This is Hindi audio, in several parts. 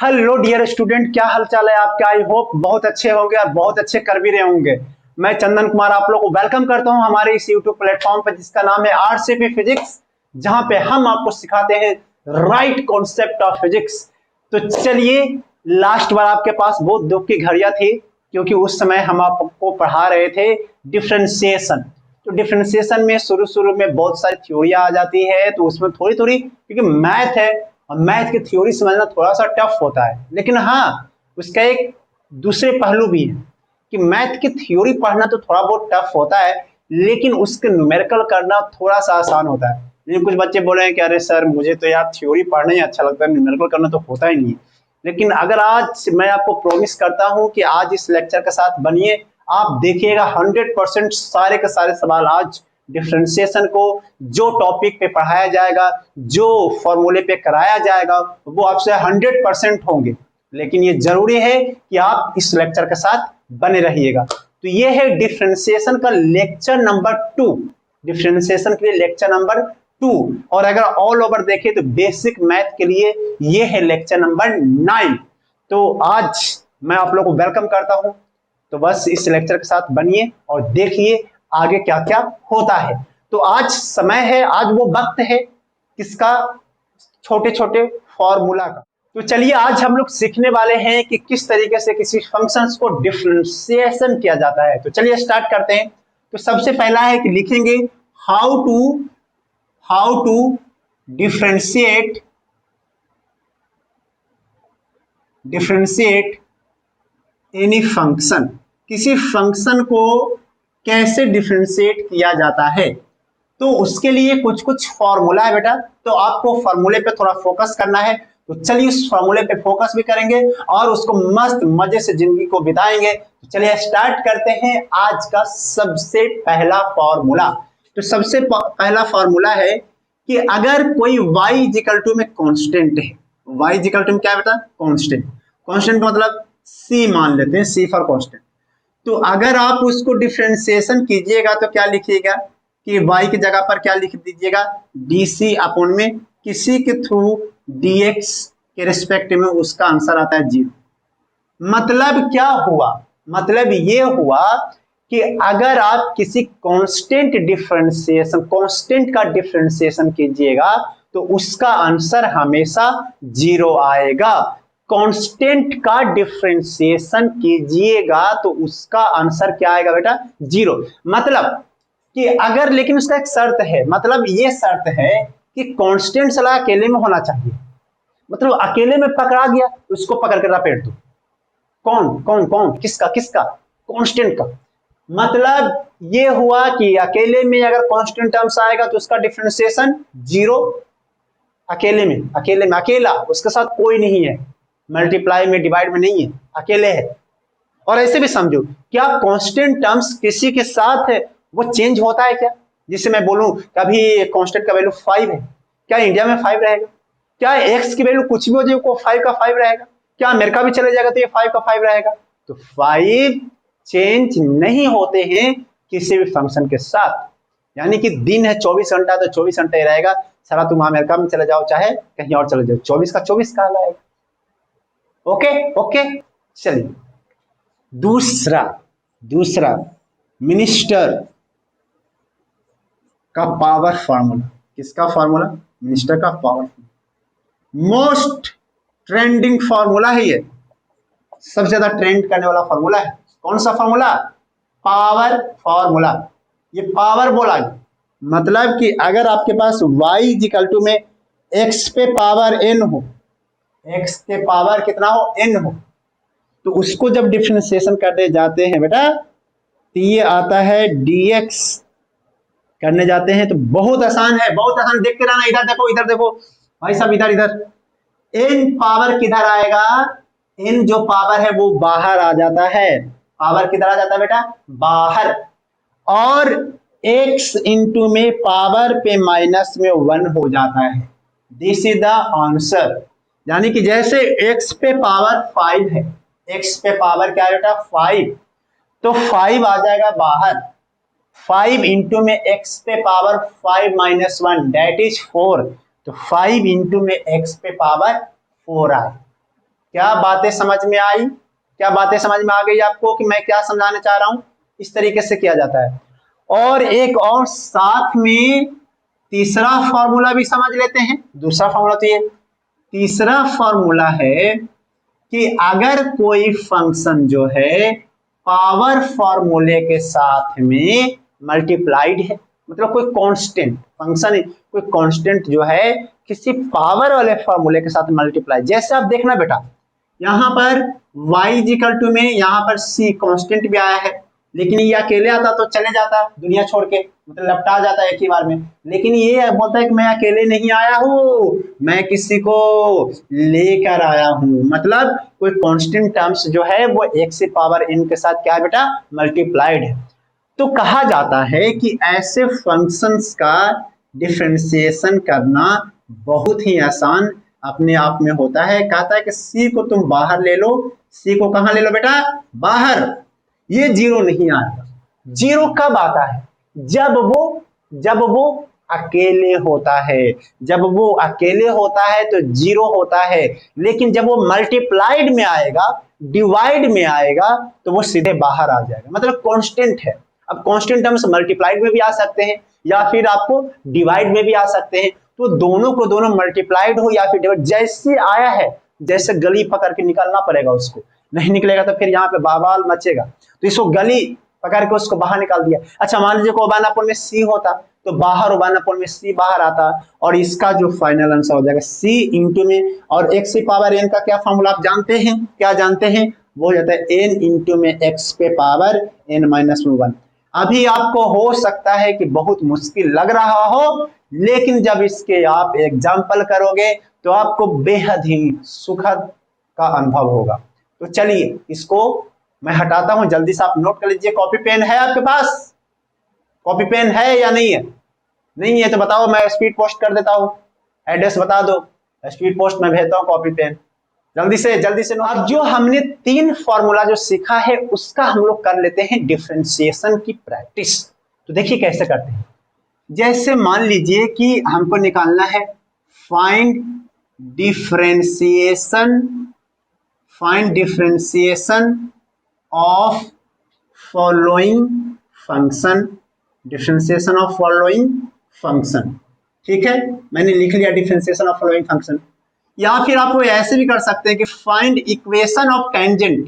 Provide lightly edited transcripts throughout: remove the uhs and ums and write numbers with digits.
हेलो डियर स्टूडेंट, क्या हाल चाल है आपका। आई होप बहुत अच्छे होंगे और बहुत अच्छे कर भी रहे होंगे। मैं चंदन कुमार आप लोग को वेलकम करता हूं हमारे इस यूट्यूब प्लेटफॉर्म पर जिसका नाम है आरसीपी फिजिक्स, जहां पे हम आपको सिखाते हैं राइट कॉन्सेप्ट ऑफ फिजिक्स। तो चलिए, लास्ट बार आपके पास बहुत दुख की घड़ियां थी क्योंकि उस समय हम आपको पढ़ा रहे थे डिफरेंशिएशन। तो डिफरेंशिएशन में शुरू शुरू में बहुत सारी थ्योरियां आ जाती है, तो उसमें थोड़ी थोड़ी क्योंकि मैथ है और मैथ की थ्योरी समझना थोड़ा सा टफ होता है, लेकिन हाँ उसका एक दूसरे पहलू भी है कि मैथ की थ्योरी पढ़ना तो थोड़ा बहुत टफ होता है, लेकिन उसके न्यूमेरिकल करना थोड़ा सा आसान होता है। लेकिन कुछ बच्चे बोल रहे हैं कि अरे सर मुझे तो यार थ्योरी पढ़ना ही अच्छा लगता है, न्यूमेरिकल करना तो होता ही नहीं है। लेकिन अगर आज मैं आपको प्रॉमिस करता हूं कि आज इस लेक्चर के साथ बनिए, आप देखिएगा 100% सारे के सारे सवाल आज डिफरेंशिएशन को जो टॉपिक पे पढ़ाया जाएगा, जो फॉर्मूले पे कराया जाएगा, वो आपसे 100% होंगे। लेकिन ये जरूरी है कि आप इस लेक्चर के साथ बने रहिएगा। तो ये है डिफरेंशिएशन का लेक्चर नंबर 2, डिफरेंशिएशन के लिए लेक्चर नंबर 2। और अगर ऑल ओवर देखें तो बेसिक मैथ के लिए ये है लेक्चर नंबर 9। तो आज मैं आप लोगों को वेलकम करता हूं। तो बस इस लेक्चर के साथ बनिए और देखिए आगे क्या क्या होता है। तो आज समय है, आज वो वक्त है किसका, छोटे छोटे फॉर्मूला का। तो चलिए आज हम लोग सीखने वाले हैं कि किस तरीके से किसी फंक्शंस को डिफरेंशिएशन किया जाता है। तो चलिए स्टार्ट करते हैं। तो सबसे पहला है कि लिखेंगे how to differentiate any function. किसी फंक्शन को कैसे डिफरेंशिएट किया जाता है, तो उसके लिए कुछ कुछ फॉर्मूला है बेटा। तो आपको फॉर्मूले पे थोड़ा फोकस करना है। तो चलिए उस फॉर्मूले पे फोकस भी करेंगे और उसको मस्त मजे से जिंदगी को बिताएंगे। तो चलिए स्टार्ट करते हैं आज का सबसे पहला फॉर्मूला। तो सबसे पहला फॉर्मूला है कि अगर कोई y इक्वल टू में कांस्टेंट है, y इक्वल टू में क्या है बेटा, कांस्टेंट। कांस्टेंट का मतलब c मान लेते हैं, c फॉर कांस्टेंट। तो अगर आप उसको डिफरेंशिएशन कीजिएगा तो क्या लिखिएगा कि y की जगह पर क्या लिख दीजिएगा, dc अपॉन में किसी के थ्रू dx के रिस्पेक्ट में उसका आंसर आता है 0। मतलब क्या हुआ, मतलब ये हुआ कि अगर आप किसी कांस्टेंट का डिफरेंशिएशन कीजिएगा तो उसका आंसर हमेशा 0 आएगा। कांस्टेंट का डिफरेंशिएशन कीजिएगा तो उसका आंसर क्या आएगा बेटा, 0। मतलब कि अगर, लेकिन उसका एक शर्त है, मतलब ये शर्त है कि कांस्टेंट सलाह अकेले में होना चाहिए। मतलब अकेले में पकड़ा गया उसको पकड़ कर लपेट दो। कौन कौन कौन, किसका किसका, कांस्टेंट का। मतलब ये हुआ कि अकेले में अगर कांस्टेंट टर्म्स आएगा तो उसका डिफरेंशिएशन 0। अकेले में अकेला, उसके साथ कोई नहीं है, मल्टीप्लाई में डिवाइड में नहीं है, अकेले है। और ऐसे भी समझो क्या कांस्टेंट टर्म्स किसी के साथ है वो चेंज होता है क्या। जिसे मैं बोलूं कभी कांस्टेंट का वैल्यू 5 है, क्या इंडिया में 5 रहेगा? क्या एक्स की वैल्यू कुछ भी हो जाए को 5 का 5 रहेगा? क्या अमेरिका भी चले जाएगा तो ये 5 का 5 रहेगा? तो 5 चेंज नहीं होते हैं किसी भी फंक्शन के साथ। यानी कि दिन है 24 घंटा तो 24 घंटा ही रहेगा, सारा तुम अमेरिका में चले जाओ चाहे कहीं और चले जाओ, 24 का 24 कहलाएगा। ओके ओके, चलिए दूसरा मिनिस्टर का पावर फॉर्मूला। किसका फॉर्मूला, मिनिस्टर का पावर। मोस्ट ट्रेंडिंग फॉर्मूला है ये, सबसे ज्यादा ट्रेंड करने वाला फॉर्मूला है। कौन सा फॉर्मूला, पावर फॉर्मूला। ये पावर बोला मतलब कि अगर आपके पास y इक्वल टू में x पे पावर n हो, x के पावर कितना हो, n हो, तो उसको जब डिफरेंशिएशन करने जाते हैं बेटा तो ये आता है dx करने जाते हैं। तो बहुत आसान है, बहुत आसान। देखते रहना, इधर देखो इधर देखो भाई साहब, इधर n पावर किधर आएगा, n जो पावर है वो बाहर आ जाता है। पावर किधर आ जाता है बेटा, बाहर। और x इंटू में पावर पे माइनस में 1 हो जाता है। This is the answer. यानी कि जैसे x पे पावर 5 है, x पे पावर क्या है बेटा, 5, तो 5 आ जाएगा बाहर। 5 इंटू में x पे पावर 5 माइनस 1 दैट इज 4। तो 5 इंटू में x पे पावर 4 आए। क्या बातें समझ में आई? क्या बातें समझ में आ गई आपको कि मैं क्या समझाने चाह रहा हूं? इस तरीके से किया जाता है। और एक और साथ में तीसरा फॉर्मूला भी समझ लेते हैं। दूसरा फॉर्मूला तो ये, तीसरा फॉर्मूला है कि अगर कोई फंक्शन जो है पावर फॉर्मूले के साथ में मल्टीप्लाइड है, मतलब कोई कांस्टेंट फंक्शन, कोई कांस्टेंट जो है किसी पावर वाले फॉर्मूले के साथ मल्टीप्लाई, जैसे आप देखना बेटा यहाँ पर y इक्वल टू में यहाँ पर c कांस्टेंट भी आया है, लेकिन ये अकेले आता तो चले जाता दुनिया छोड़ के, मतलब लपटा जाता एक ही बार में। लेकिन ये बोलता है कि मैं अकेले नहीं आया हूँ, मैं किसी को लेकर आया हूँ, मतलब कोई कांस्टेंट टर्म्स जो है वो x से पावर n के साथ क्या है बेटा, मल्टीप्लाइड है। तो कहा जाता है कि ऐसे फंक्शंस का डिफरेंशिएशन करना बहुत ही आसान अपने आप में होता है। कहता है कि c को तुम बाहर ले लो, c को कहां ले लो बेटा, बाहर, ये जीरो नहीं आएगा। जीरो कब आता है, जब वो अकेले होता है, जब वो अकेले होता है तो जीरो होता है, लेकिन जब वो मल्टीप्लाइड में आएगा, डिवाइड में आएगा, तो वो सीधे बाहर आ जाएगा, मतलब कांस्टेंट है। अब कांस्टेंट टर्म्स मल्टीप्लाइड में भी आ सकते हैं या फिर आपको डिवाइड में भी आ सकते हैं, तो दोनों को दोनों मल्टीप्लाइड हो या फिर डिवाइड, जैसे आया है जैसे गली पकड़ के निकालना पड़ेगा, उसको नहीं निकलेगा तो फिर यहाँ पे बवाल मचेगा। तो इसको गली पकड़ के उसको बाहर निकाल दिया। अच्छा मान लीजिए को 1/4 में c होता तो बाहर 1/4 में c बाहर आता, और इसका जो फाइनल आंसर हो जाएगा c इंटू में, और x की पावर n का क्या फॉर्मूला आप जानते हैं, क्या जानते हैं, वो हो जाता है n इंटू में x पे पावर n-1। अभी आपको हो सकता है कि बहुत मुश्किल लग रहा हो, लेकिन जब इसके आप एग्जाम्पल करोगे तो आपको बेहद ही सुखद का अनुभव होगा। तो चलिए इसको मैं हटाता हूं, जल्दी से आप नोट कर लीजिए। कॉपी पेन है आपके पास, कॉपी पेन है या नहीं है? नहीं है तो बताओ, मैं स्पीड पोस्ट कर देता हूं, एड्रेस बता दो, स्पीड पोस्ट में भेजता हूं कॉपी पेन, जल्दी से नोट। अब जो हमने 3 फॉर्मूला जो सीखा है उसका हम लोग कर लेते हैं डिफरेंशिएशन की प्रैक्टिस। तो देखिए कैसे करते हैं। जैसे मान लीजिए कि हमको निकालना है find differentiation of following function, differentiation of following function, ठीक है, मैंने लिख लिया डिफरेंशिएशन ऑफ फॉलोइंग फंक्शन। या फिर आप ऐसे भी कर सकते हैं कि find equation of tangent,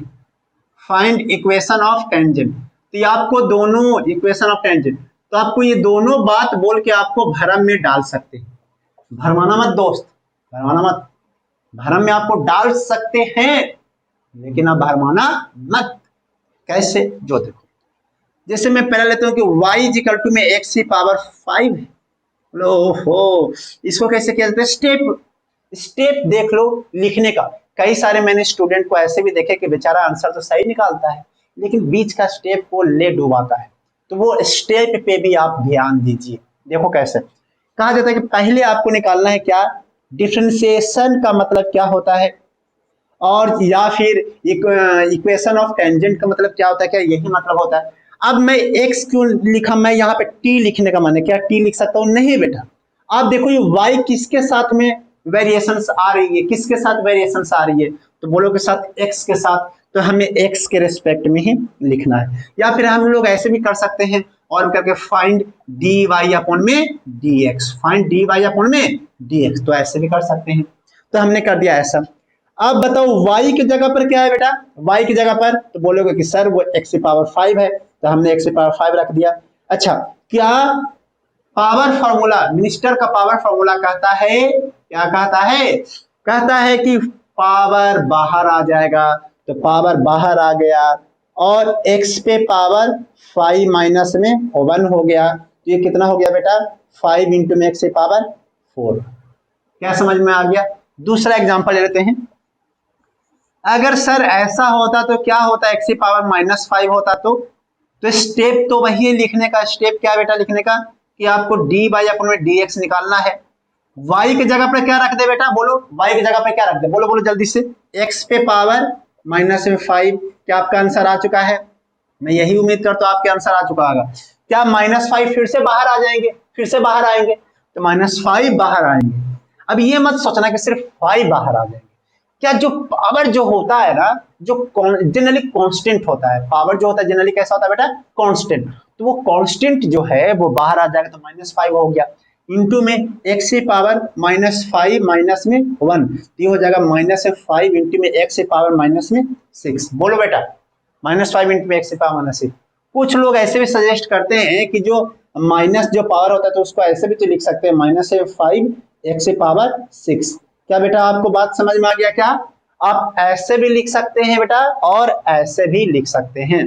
find equation of tangent. तो ये आपको दोनों इक्वेशन ऑफ टेंजेंट, तो आपको ये दोनों बात बोल के आपको भरम में डाल सकते हैं। भरमाना मत दोस्त, भरमाना मत, भरम में आपको डाल सकते हैं लेकिन आप भरमाना मत। कैसे, जो देखो, जैसे मैं पहले लेता हूं कि y इक्वल टू में x की पावर 5 है। लो इसको कैसे किया जाता है, स्टेप देख लो लिखने का। कई सारे मैंने स्टूडेंट को ऐसे भी देखे कि बेचारा आंसर तो सही निकालता है लेकिन बीच का स्टेप को ले डुबाता है, तो वो स्टेप पे भी आप ध्यान दीजिए। देखो कैसे कहा जाता है कि पहले आपको निकालना है क्या, डिफरेंशिएशन का मतलब क्या होता है, और या फिर इक्वेशन ऑफ टेंजेंट का मतलब क्या होता है, क्या यही मतलब होता है। अब मैं x क्यों लिखा, मैं यहाँ पे t लिखने का मन है, क्या t लिख सकता हूँ, नहीं बेटा। आप देखो ये y किसके साथ में वेरिएशंस आ रही है, किसके साथ वेरिएशंस आ रही है, तो बोलो के साथ x के साथ, तो हमें x के रिस्पेक्ट में ही लिखना है। या फिर हम लोग ऐसे भी कर सकते हैं और करके फाइंड dy अपॉन में dx, फाइंड dy अपॉन में dx, तो ऐसे भी कर सकते हैं। तो हमने कर दिया ऐसा। अब बताओ y की जगह पर क्या है बेटा, y की जगह पर, तो बोलोगे कि सर वो x की पावर 5 है, तो हमने x की पावर 5 रख दिया। अच्छा क्या पावर फॉर्मूला, मिनिस्टर का पावर फॉर्मूला कहता है, क्या कहता है, कहता है कि पावर बाहर आ जाएगा, तो पावर बाहर आ गया और x पे पावर 5 माइनस में 1 हो गया, तो ये कितना हो गया बेटा, 5 इंटू में x की पावर 4। क्या समझ में आ गया? दूसरा एग्जांपल ले लेते हैं। अगर सर ऐसा होता तो क्या होता, x की पावर -5 होता तो स्टेप तो वही है लिखने का। स्टेप क्या बेटा लिखने का, कि आपको dy अपॉन में dx निकालना है। y की जगह पर क्या रख दे बेटा, बोलो y की जगह पर क्या रख दे, बोलो बोलो जल्दी से, x पे पावर -5। क्या आपका आंसर आ चुका है? मैं यही उम्मीद करता हूं आपके आंसर आ चुका होगा। क्या -5 फिर से बाहर आ जाएंगे, फिर से बाहर आएंगे, तो -5 बाहर आएंगे। अब ये मत सोचना कि सिर्फ 5 बाहर आ जाएंगे, क्या जो पावर जो होता है ना, जो जनरली कांस्टेंट होता है, पावर जो होता है जनरली कैसा होता है बेटा, कांस्टेंट। तो वो कांस्टेंट जो है वो बाहर आ जाएगा, तो -5 हो गया, इंटू में x से पावर -5 माइनस में 1, तो ये हो जाएगा -5 इंटू में x से पावर -6। बोलो बेटा, -5 इंटू में x से पावर -6। कुछ लोग ऐसे भी सजेस्ट करते हैं कि जो माइनस जो पावर होता है तो उसको ऐसे भी तो लिख सकते हैं, -5 x से पावर 6। क्या बेटा आपको बात समझ में आ गया क्या? आप ऐसे भी लिख सकते हैं बेटा और ऐसे भी लिख सकते हैं।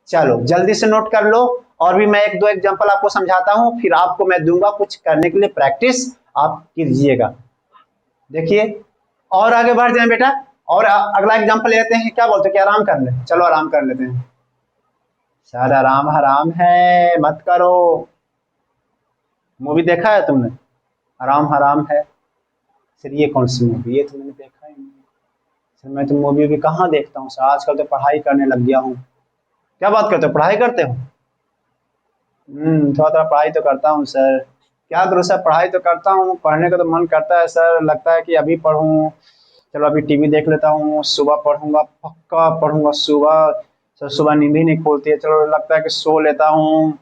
चलो जल्दी से नोट कर लो, और भी मैं एक दो एग्जांपल आपको समझाता हूं, फिर आपको मैं दूंगा कुछ करने के लिए, प्रैक्टिस आप कीजिएगा। देखिए और आगे बढ़ जाए बेटा, और अगला एग्जांपल लेते हैं। क्या बोलते हैं कि आराम कर ले? चलो आराम कर लेते हैं। सर आराम हराम है, मत करो। मूवी देखा है तुमने? आराम हराम है। सर ये कौन सी मूवी है? तो मैंने देखा ही नहीं सर। मैं तो मूवी भी कहाँ देखता हूँ सर, आजकल तो पढ़ाई करने लग गया हूँ। क्या बात करते हो, पढ़ाई करते हो? थोड़ा थोड़ा पढ़ाई तो करता हूँ सर। क्या करूँ सर, पढ़ाई तो करता हूँ, पढ़ने का तो मन करता है सर, लगता है कि अभी पढ़ूँ। चलो अभी टीवी देख लेता हूँ, सुबह पढ़ूंगा, पक्का पढ़ूंगा सुबह। सर सुबह नींद ही नहीं खुलती है, चलो लगता है कि सो लेता हूँ।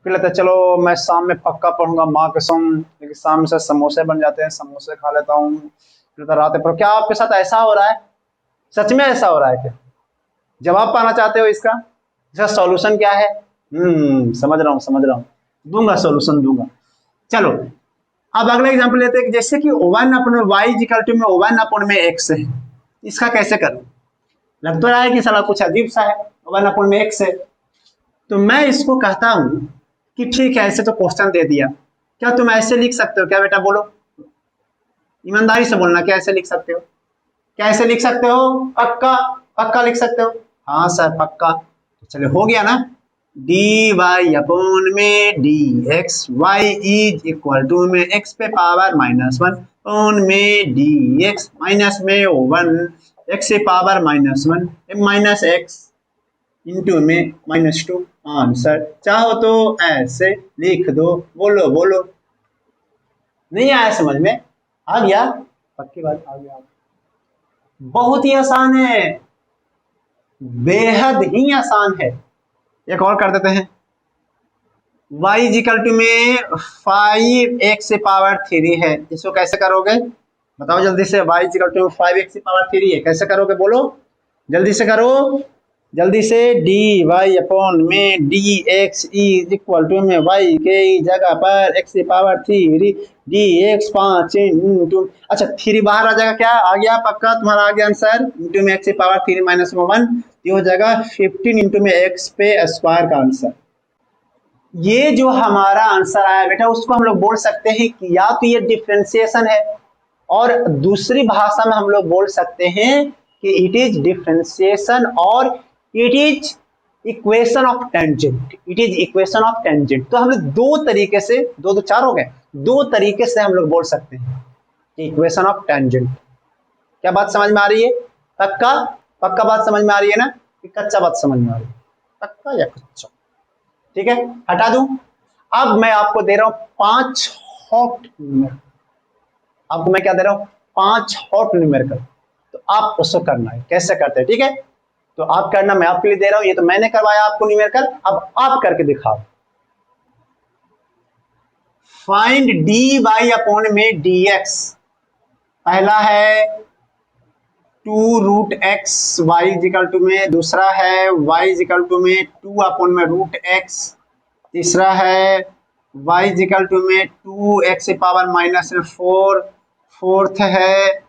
फिर लगता है चलो मैं शाम में पक्का पढ़ूंगा, माँ कसम, लेकिन शाम से समोसे बन जाते हैं, समोसे खा लेता हूँ। फिर रात में पढ़ो। क्या आपके साथ ऐसा हो रहा है? सच में ऐसा हो रहा है क्या? जवाब पाना चाहते हो इसका? इसका सॉल्यूशन क्या है? समझ रहा हूँ समझ रहा हूँ, दूंगा सॉल्यूशन दूंगा। चलो अब अगला एग्जांपल लेते हैं कि जैसे कि 1/y इक्वल टू में 1/x है, इसका कैसे करूं? लग तो रहा है कि साला कुछ अजीब सा है, 1/x है। तो मैं इसको कहता हूं कि ठीक है, ऐसे तो क्वेश्चन दे दिया, क्या तुम ऐसे लिख सकते हो क्या बेटा? बोलो ईमानदारी से बोलना, क्या ऐसे लिख सकते हो? क्या ऐसे लिख सकते हो? पक्का पक्का लिख सकते हो? हाँ सर पक्का। तो चलो हो गया ना, डी वाई अपॉन में d x y is equal to में एक्स पे पावर -1 अपॉन में डी एक्स माइनस में 1 एक्स से पावर -1 माइनस एक्स इंटू में -2। आंसर चाहो तो ऐसे लिख दो। बोलो बोलो, नहीं आया समझ में? आ गया? पक्की बात आ गया। बहुत ही आसान है, बेहद ही आसान है। एक और कर देते हैं, y इक्वल टू में 5x से पावर 3 है, इसको कैसे करोगे बताओ जल्दी से? y इक्वल टू 5x से पावर 3 है, कैसे करोगे? बोलो जल्दी से करो, जल्दी से। डी वाई अपॉन में d x is equal to में y के जगह पर x से पावर 3 डी एक्स 5 इंटू, अच्छा 3 बाहर आ जाएगा, क्या आ गया? पक्का तुम्हारा आ गया आंसर, इंटू में x से पावर 3 माइनस में 1, ये हो जाएगा 15 इंटू में x पे स्क्वायर का आंसर। ये जो हमारा आंसर आया बेटा, उसको हम लोग बोल सकते हैं कि या तो ये डिफरेंशिएशन है, और दूसरी भाषा में हम लोग बोल सकते हैं कि इट इज डिफरेंशिएशन, और it is equation of tangent. It is equation of tangent. तो हम लोग दो तरीके से, दो तो चार हो गए, दो तरीके से हम लोग बोल सकते हैं कि इक्वेशन ऑफ टेंजेंट। क्या बात समझ में आ रही है? पक्का पक्का बात समझ में आ रही है ना, कि कच्चा बात समझ में आ रही है? पक्का या कच्चा? ठीक है, हटा दूं। अब मैं आपको दे रहा हूं 5 हॉट न्यूमेरिकल। आपको मैं क्या दे रहा हूं? 5 हॉट न्यूमेरिकल। तो आप उसको करना है, कैसे करते हैं? ठीक है, तो आप करना, मैं आपके लिए दे रहा हूं, ये तो मैंने करवाया आपको न्यूमेरिकल, अब आप करके दिखाओ। फाइंड डी वाई अपॉन में डी एक्स। पहला है 2√x वाई इक्वल टू में, दूसरा है y इक्वल टू में 2 अपॉन में √x, तीसरा है y इक्वल टू में 2x से पावर -4, फोर्थ है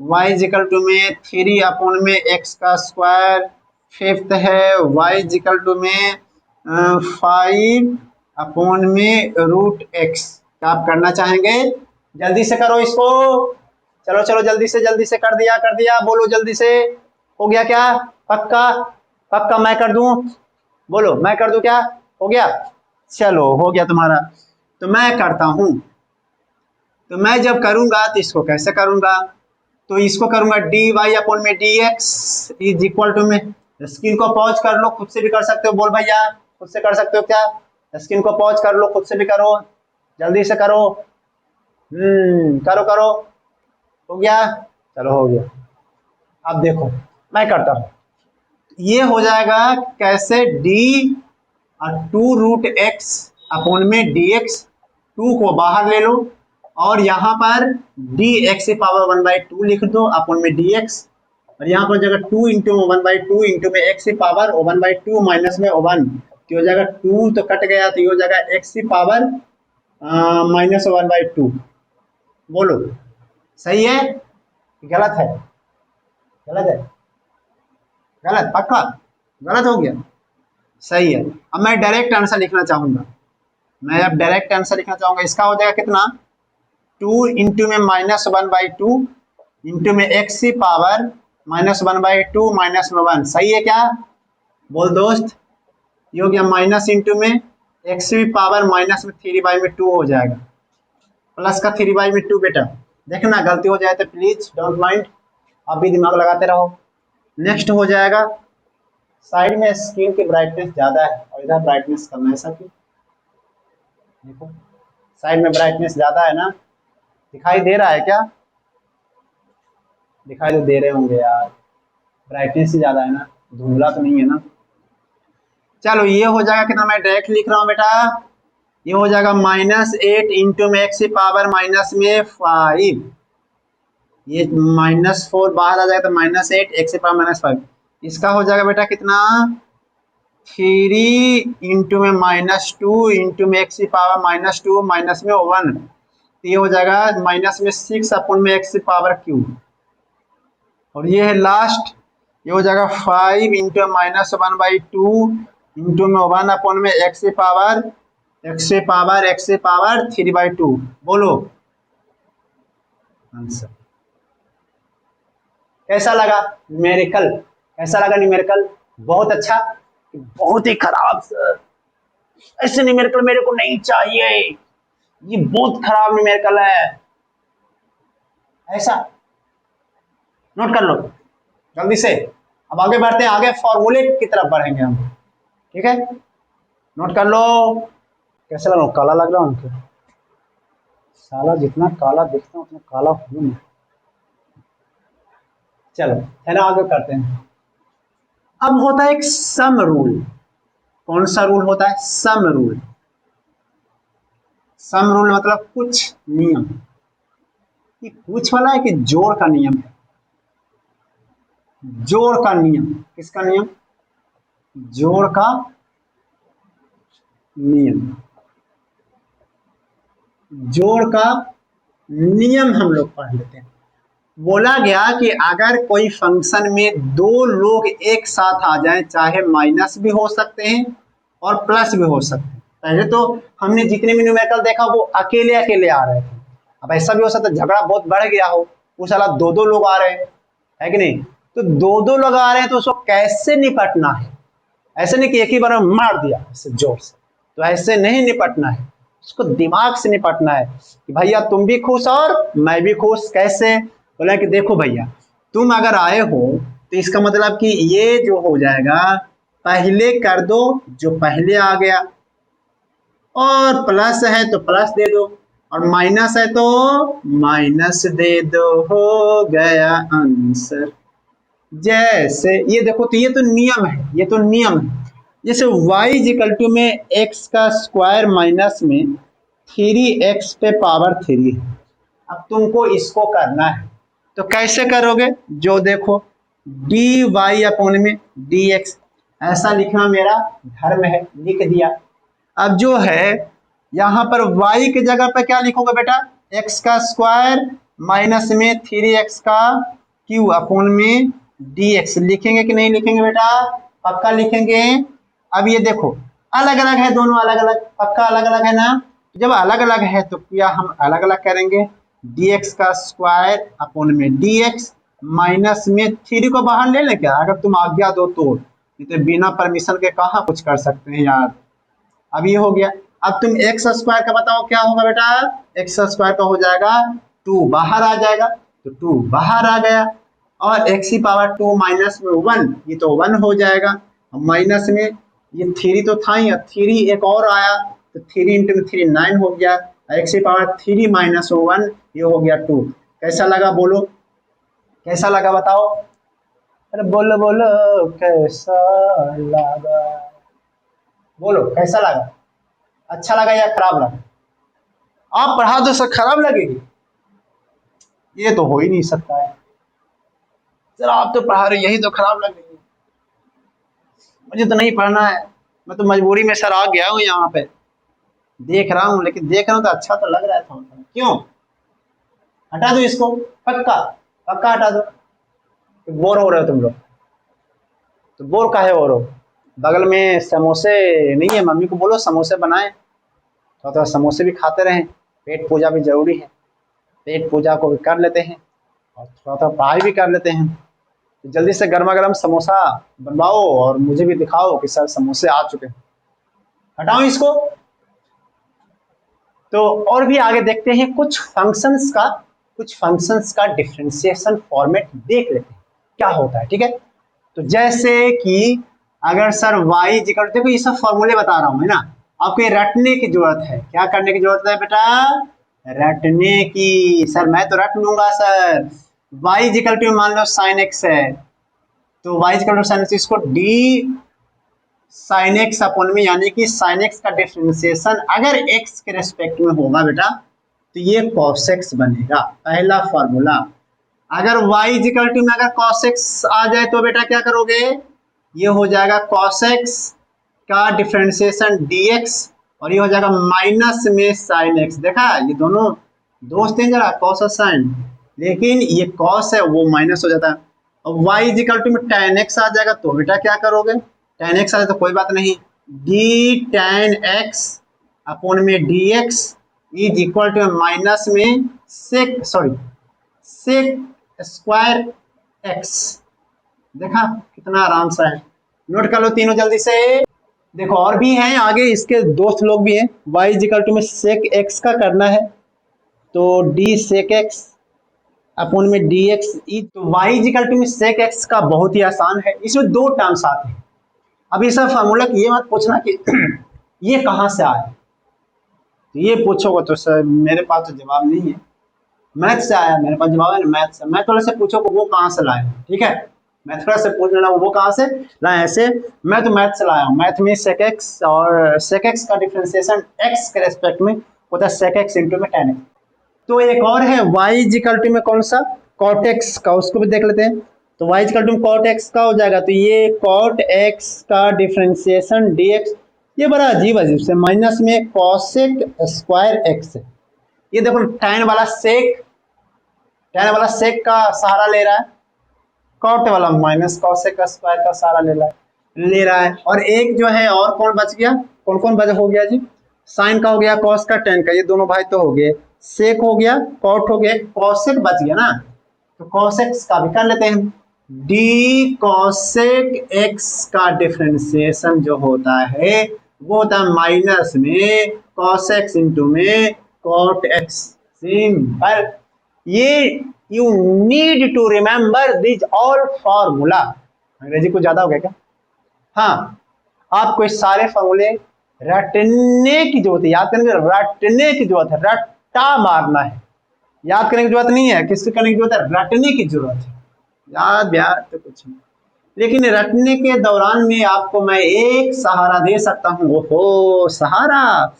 y इक्वल टू में 3 अपॉन में x का स्क्वायर, फिफ्थ है y इक्वल टू में 5 अपॉन में √x। क्या आप करना चाहेंगे? जल्दी से करो इसको, चलो चलो जल्दी से कर दिया, बोलो जल्दी से। हो गया क्या? पक्का पक्का मैं कर दूं? बोलो मैं कर दूं क्या? हो गया? चलो हो गया तुम्हारा। तो मैं करता हूं, तो मैं जब करूंगा तो इसको कैसे करूंगा? तो इसको करूंगा डी वाई अपॉन में d x is equal to में, स्क्रीन को पॉज कर लो, खुद से भी कर सकते हो। बोल भैया खुद से कर सकते हो क्या? स्क्रीन को पॉज कर लो, खुद से भी करो, जल्दी से करो। करो करो। हो गया? चलो हो गया। अब देखो मैं करता हूँ, ये हो जाएगा कैसे, डी और 2√x अपॉन में dx, 2 को बाहर ले लो और यहाँ पर dx की पावर 1/2 लिख दो अपॉन में dx, और यहाँ पर जगह 2 इंटू 1/2 इंटू में x की पावर 1/2 माइनस में 1, तो हो जाएगा 2 तो कट गया, तो ये हो जाएगा x की पावर माइनस 1/2। बोलो सही है गलत है? गलत है, गलत पक्का, गलत हो गया, सही है। अब मैं डायरेक्ट आंसर लिखना चाहूंगा, मैं अब डायरेक्ट आंसर लिखना चाहूंगा। इसका हो जाएगा कितना, 2 इंटू में माइनस 1/2 इंटू में x की पावर माइनस 1/2 माइनस में 1, सही है क्या? बोल दोस्त, ये हो गया माइनस इंटू में x की पावर माइनस में 3/2 हो जाएगा, प्लस का 3/2। बेटा देखना गलती हो जाए तो प्लीज डोंट माइंड, आप भी दिमाग लगाते रहो। नेक्स्ट हो जाएगा, साइड में स्क्रीन की ब्राइटनेस ज़्यादा है और इधर ब्राइटनेस कम है, ऐसा क्यों? देखो साइड में ब्राइटनेस ज़्यादा है ना, दिखाई दे रहा है क्या? दिखाई तो दे रहे होंगे यार, ब्राइटनेस ही ज़्यादा है ना, धुंधला तो नहीं है ना। चलो ये हो जाएगा कितना, मैं डायरेक्ट लिख रहा हूँ बेटा, ये हो जाएगा -8 इंटू में x की पावर माइनस में 5, ये -4 बाहर आ जाएगा तो -8 x की पावर -5, इसका हो जाएगा बेटा कितना, 3 इंटू में -2 इंटू में x की पावर -2 माइनस में 1, तो ये हो जाएगा माइनस में 6 अपॉन में x की पावर क्यूब, और ये है लास्ट, ये हो जाएगा 5 इंटू -1/2 इंटू में 1 अपॉन में x की पावर 3/2। बोलो आंसर। कैसा लगा न्यूमेरिकल? कैसा लगा न्यूमेरिकल? बहुत अच्छा, बहुत ही खराब सर, ऐसे न्यूमेरिकल मेरे को नहीं चाहिए, ये बहुत खराब न्यूमेरिकल है, ऐसा नोट कर लो जल्दी से। अब आगे बढ़ते हैं, आगे फॉर्मूले की तरफ बढ़ेंगे हम, ठीक है? नोट कर लो। कैसा लग रहा हूँ, काला लग रहा हूँ? साला जितना काला दिखता हूँ उतना काला हूँ मैं। चलो है ना, आगे करते हैं। अब होता है एक सम रूल। कौन सा रूल होता है? Sum rule. सम रूल मतलब कुछ नियम। ये कुछ वाला है कि जोड़ का नियम है? जोड़ का नियम। किसका नियम? जोड़ का नियम। जोड़ का नियम हम लोग पढ़ लेते हैं। बोला गया कि अगर कोई फंक्शन में दो लोग एक साथ आ जाएं, चाहे माइनस भी हो सकते हैं और प्लस भी हो सकते हैं। पहले तो हमने जितने भी न्यूमेरिकल देखा वो अकेले अकेले आ रहे थे, अब ऐसा भी हो सकता है झगड़ा बहुत बढ़ गया हो, उस साला दो दो लोग आ रहे हैं, है कि नहीं? तो दो दो लोग आ रहे हैं तो उसको कैसे निपटना है? ऐसे नहीं कि एक ही बार मार दिया ऐसे जोर से, तो ऐसे नहीं निपटना है, उसको दिमाग से निपटना है कि भैया तुम भी खुश और मैं भी खुश। कैसे? बोला कि देखो भैया, तुम अगर आए हो तो इसका मतलब कि ये जो हो जाएगा पहले कर दो जो पहले आ गया, और प्लस है तो प्लस दे दो, और माइनस है तो माइनस दे दो, हो गया आंसर। जैसे ये देखो, तो ये तो नियम है, ये तो नियम है। जैसे y में x का स्क्वायर माइनस में 3x पे पावर 3 है। अब तुमको इसको करना है तो कैसे करोगे? जो देखो dy अपॉन में dx, ऐसा लिखना मेरा धर्म है, लिख दिया। अब जो है यहाँ पर y की जगह पे क्या लिखोगे बेटा? x का स्क्वायर माइनस में 3x का क्यूब अपॉन में dx लिखेंगे कि नहीं लिखेंगे बेटा? पक्का लिखेंगे। अब ये देखो अलग अलग है, दोनों अलग अलग, पक्का अलग अलग है ना? जब अलग अलग है तो क्या हम अलग अलग करेंगे? dx का स्क्वायर अपॉन में dx माइनस में 3 को बाहर ले लें क्या? अगर तुम आज्ञा दो तो, तो बिना परमिशन के कहाँ कुछ कर सकते हैं यार। अब ये हो गया। अब तुम एक्स स्क्वायर का बताओ क्या होगा बेटा? एक्स स्क्वायर का हो जाएगा 2 बाहर आ जाएगा, तो 2 बाहर आ गया, और एक्स की पावर 2 माइनस में 1, ये तो 1 हो जाएगा। माइनस में ये 3 तो था ही, 3 एक और आया तो 3 इंटू 3 9 हो गया, एक्स की पावर 3 माइनस 1 ये हो गया 2। कैसा लगा बोलो? कैसा लगा बताओ? अरे बोलो बोलो कैसा लगा, बोलो कैसा लगा? अच्छा लगा या खराब लगा? आप पढ़ा दो सर खराब लगेगी, ये तो हो ही नहीं सकता है। सर आप तो पढ़ा रहे, यही तो खराब लगेगी। मुझे तो नहीं पढ़ना है, मैं तो मजबूरी में सर आ गया हूँ यहाँ पे, देख रहा हूँ, लेकिन देख रहा हूँ तो अच्छा तो लग रहा है थोड़ा थोड़ा। क्यों? हटा दो इसको, पक्का पक्का हटा दो। बोर हो रहे हो तुम लोग, तो बोर काहे हो रहे हो? बगल में समोसे नहीं है, मम्मी को बोलो समोसे बनाए, थोड़ा थोड़ा समोसे भी खाते रहें, पेट पूजा भी जरूरी है, पेट पूजा को भी कर लेते हैं और थोड़ा थोड़ा पढ़ाई भी कर लेते हैं। तो जल्दी से गर्मा गर्म समोसा बनवाओ और मुझे भी दिखाओ कि सर समोसे आ चुके हैं। हटाओ इसको। तो और भी आगे देखते हैं कुछ फंक्शंस का डिफरेंशिएशन फॉर्मेट देख लेते हैं क्या होता है, ठीक है। तो जैसे कि अगर सर y इक्वल, देखो ये सब फॉर्मूले बता रहा हूं है ना, आपको ये रटने की जरूरत है। क्या करने की जरूरत है बेटा? रटने की। सर मैं तो रट लूंगा सर। y इक्वल टू मान लो sin x है, तो y equal to sin x, इसको d sin x अपॉन में, यानी कि sin x का डिफरेंशिएशन अगर x के रेस्पेक्ट में होगा बेटा तो ये cos x बनेगा, पहला फॉर्मूला। अगर y इक्वल टू में अगर cos x आ जाए तो बेटा क्या करोगे? ये हो जाएगा cos x का डिफरेंशिएशन dx और ये हो जाएगा माइनस में sin x। देखा ये दोनों दोस्त हैं जरा, cos और sin, लेकिन ये cos है वो माइनस हो जाता है। अब y इक्वल टू में tan x आ जाएगा तो बेटा क्या करोगे? tan x आ जाए तो कोई बात नहीं, d tan x अपॉन में dx is equal to minus में sec स्क्वायर x। देखा कितना आराम सा है, नोट कर लो तीनों जल्दी से। देखो और भी हैं आगे, इसके दोस्त लोग भी हैं। y इक्वल टू में sec x का करना है तो d sec x अपॉन में dx। तो y इक्वल टू में sec x का बहुत ही आसान है, इसमें दो टर्म्स आते हैं। अब ये सब फार्मूला ये मत पूछना कि ये कहाँ से आया, तो ये पूछोगे तो सर मेरे पास तो जवाब नहीं है, मैथ से आया, मेरे पास जवाब है मैथ से। मैं थोड़ा से पूछो वो कहाँ से लाए, ठीक है, मैं थोड़ा से पूछ लेना वो कहाँ से लाए। ऐसे मैं तो मैथ से लाया हूँ, मैथ में sec x और sec x का डिफरेंशिएशन x के रेस्पेक्ट में होता है sec x इंटू में tan x। तो एक और है y इक्वल टू में कौन सा, cot x का, उसको भी देख लेते हैं। तो y इक्वल टू में cot x का हो जाएगा, तो ये cot x का डिफरेंशिएशन dx, ये बड़ा अजीब से माइनस में cosec स्क्वायर x। ये देखो tan वाला sec का सहारा ले रहा है, cot वाला माइनस cosec का स्क्वायर का सहारा ले रहा है। और एक जो है और कौन बच गया, कौन बच हो गया जी? sin का हो गया, cos का, tan का, ये दोनों भाई तो हो गए, sec हो गया, cot हो गया, cosec बच गया ना, तो cosec का भी कर लेते हैं। d cosec x का डिफरेंशिएशन जो होता है वो होता है माइनस में cos x इंटू में cot x। सिंपल। ये you need to remember this all formula. अंग्रेजी कुछ ज्यादा हो गया क्या? हाँ, आपको इस सारे फॉर्मूले रटने की जरूरत है, याद करने रटने की जरूरत है, रट्टा मारना है, याद करने की जरूरत नहीं है। किसके करने की जरूरत है? रटने की जरूरत है। याद तो कुछ नहीं, लेकिन रटने के दौरान में आपको मैं एक सहारा दे सकता हूँ। ओहो सहारा,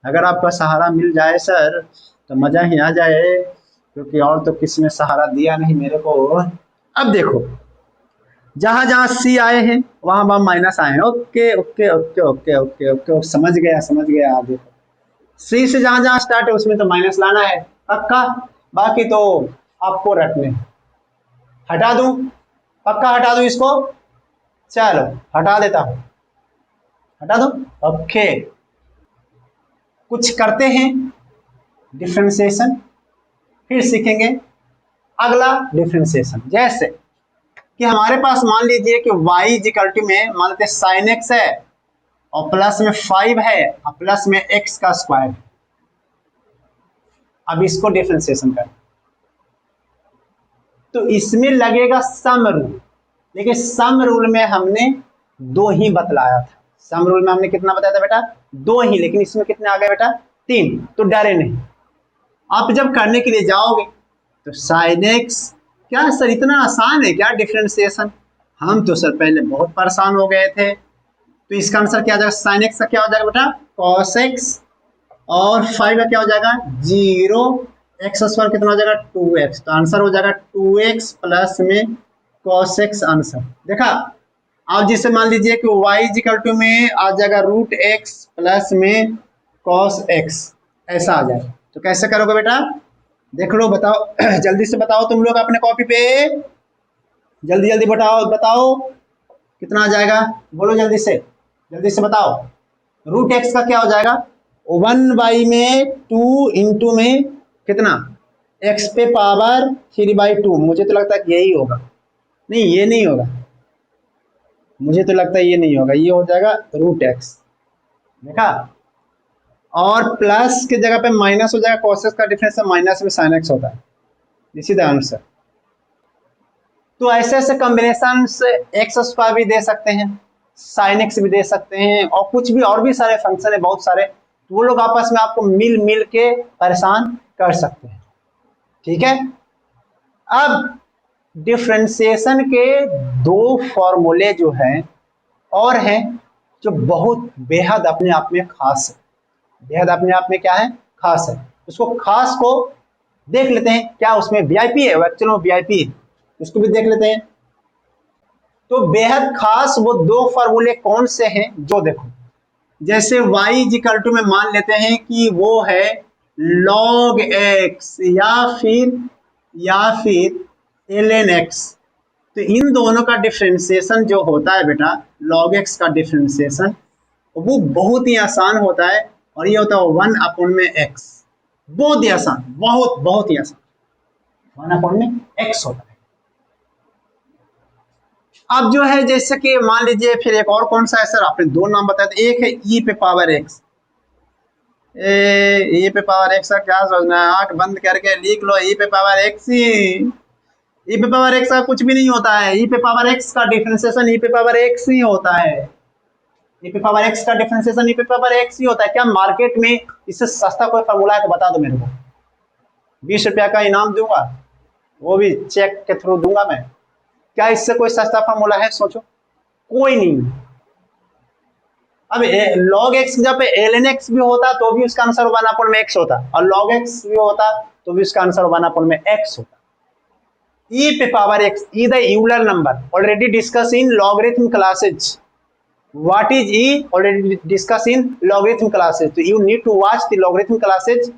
अगर आपका सहारा मिल जाए सर तो मजा ही आ जाए, क्योंकि और तो किसी ने सहारा दिया नहीं मेरे को। अब देखो जहां जहां सी आए हैं वहां वहां माइनस आए हैं। Okay okay okay okay okay okay, समझ गया। देखो सी से जहां जहां स्टार्ट है उसमें तो माइनस लाना है पक्का, बाकी तो आपको रटने। हटा दूं, पक्का हटा दूं इसको, चलो हटा देता हूं, हटा दो। ओके, कुछ करते हैं डिफरेंशिएशन, फिर सीखेंगे अगला डिफरेंशिएशन। जैसे कि हमारे पास मान लीजिए कि y इक्वल टू में मान लेते sin x है और प्लस में 5 है और प्लस में x का स्क्वायर है। अब इसको डिफरेंशिएशन कर, तो इसमें लगेगा सम रूल, लेकिन सम रूल में हमने दो ही बतलाया था। सम रूल में हमने कितना बताया था बेटा? दो ही, लेकिन इसमें कितने आ गए बेटा? 3। तो डरे नहीं, आप जब करने के लिए जाओगे तो sin x क्या सर इतना आसान है क्या डिफरेंशिएशन? हम तो सर पहले बहुत परेशान हो गए थे। तो इसका आंसर क्या हो जाएगा? साइन एक्स का क्या हो जाएगा बेटा? Cos x. और 5 का क्या हो जाएगा? 0। एक्स स्क्वायर कितना हो जाएगा? 2x। तो आंसर हो जाएगा 2x प्लस में कॉस एक्स आंसर। देखा? आप जिसे मान लीजिए कि y इक्वल टू में आ जाएगा रूट एक्स प्लस में कॉस एक्स, ऐसा आ जाएगा। तो कैसे करोगे बेटा? देख लो, बताओ जल्दी से बताओ तुम लोग अपने कॉपी पे, जल्दी जल्दी बताओ बताओ कितना आ जाएगा, बोलो जल्दी से बताओ। रूट एक्स का क्या हो जाएगा? 1 में 2 इंटू में कितना? x पे पावर 3/2। मुझे तो लगता है कि यही होगा। नहीं, ये नहीं होगा, मुझे तो लगता है ये नहीं होगा, ये हो जाएगा रूट एक्स। देखा? और प्लस की जगह पे माइनस हो जाएगा, cos x का डिफरेंस है, माइनस में sin x होता है। This is the answer. तो ऐसे ऐसे कॉम्बिनेशन से एक्स स्क्वायर भी दे सकते हैं, साइन एक्स भी दे सकते हैं, और कुछ भी और भी सारे फंक्शन है बहुत सारे, तो वो लोग आपस में आपको मिल मिल के परेशान कर सकते हैं। ठीक है? अब डिफरेंशिएशन के दो फॉर्मूले जो हैं और हैं जो बहुत बेहद अपने आप में खास है, बेहद अपने आप में क्या है? खास है। उसको खास को देख लेते हैं, क्या उसमें वीआईपी है? एक्चुअल में वीआईपी है, उसको भी देख लेते हैं। तो बेहद खास वो दो फॉर्मूले कौन से हैं? जो देखो, जैसे y इक्वल टू में मान लेते हैं कि वो है log x या फिर ln x। तो इन दोनों का डिफरेंशिएशन जो होता है बेटा, log x का डिफरेंशिएशन, वो बहुत ही आसान होता है, और ये होता है 1 में x। बहुत ही आसान, बहुत ही आसान, 1 में x होता है। अब जो है जैसे कि मान लीजिए, फिर एक और कौन सा है सर? आपने दो नाम बताए थे, एक है ई पे पावर एक्स। ई पे पावर एक्स का क्या सोचना है? आंख बंद करके लिख लो, ई पे पावर एक्स ही। ई पे पावर एक्स का कुछ भी नहीं होता है, ई पे पावर एक्स का डिफरेंशिएशन ई पे पावर एक्स ही होता है। ई पे पावर एक्स का डिफरेंशिएशन ई पे पावर एक्स ही होता है। क्या मार्केट में इससे सस्ता कोई फॉर्मूला है तो बता दो मेरे को, 20 रुपया का इनाम दूंगा, वो भी चेक के थ्रू दूंगा मैं। क्या इससे कोई सस्ता फॉर्मूला है? सोचो, कोई नहीं। अब log x जब ln x भी होता तो भी उसका आंसर 1 में x होता, और log x भी होता तो भी उसका आंसर 1 में x होता। e पे power x is the Euler number already discussed in logarithm classes. What is e? Already discussed in logarithm classes. So you need to watch the logarithm classes.